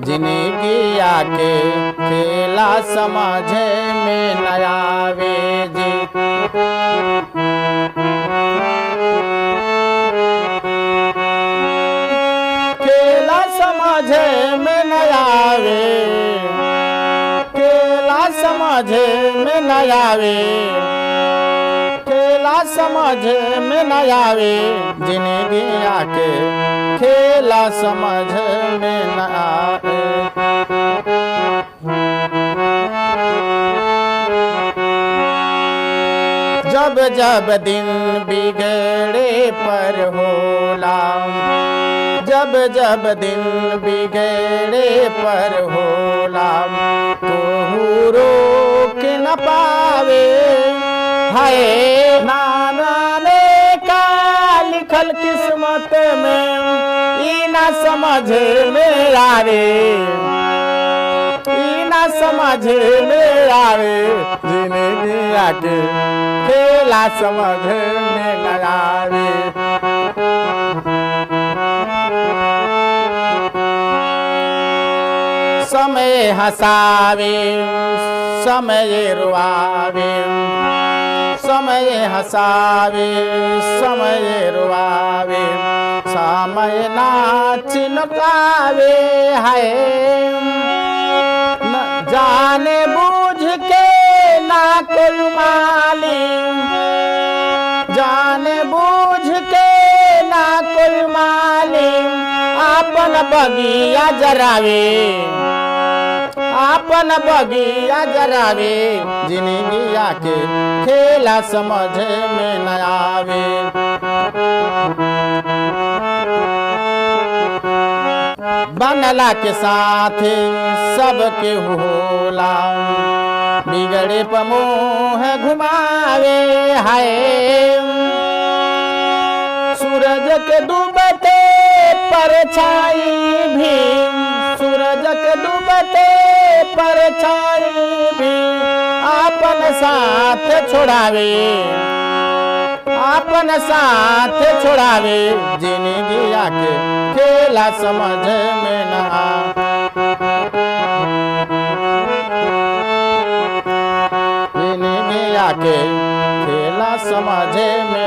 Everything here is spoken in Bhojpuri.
जिंदगी आके खेला समझ में न आवे जी। खेला समझ में न आवे, खेला समझ में न आवे, खेला समझ में न आवे, जिंदगी आके खेला समझ में न आवे। जब जब दिन बिगड़े पर होला, जब जब दिन बिगड़े पर होला, तो रोक न पावे, हाय नाना ने का लिखल किस्मत में ई ना समझ में आवे, ई ना समझ में आवे, जिंदगी आके खेला समझ में न आवे। समय हंसावे समय रुआवे, समय हंसावे समय रुआवे, समय नाच नकावे, है जाने बूझ के ना कोई माली, जाने बूझ के ना कोई माली, आपन बगिया जरावे, आपन बगिया जरावे, जिंदगी आके खेला समझ में न आवे। बनला के साथ सबके होला, बिगड़े पमोह घुमावे, हाय सूरज के डूबते परछाई भी, सूरज के डूबते परछाई भी, आपन साथ छोड़ावे, आपन साथ छोड़ावे, जिंदगी आके खेला समझ में न आवे। जिंदगी आके खेला समझ में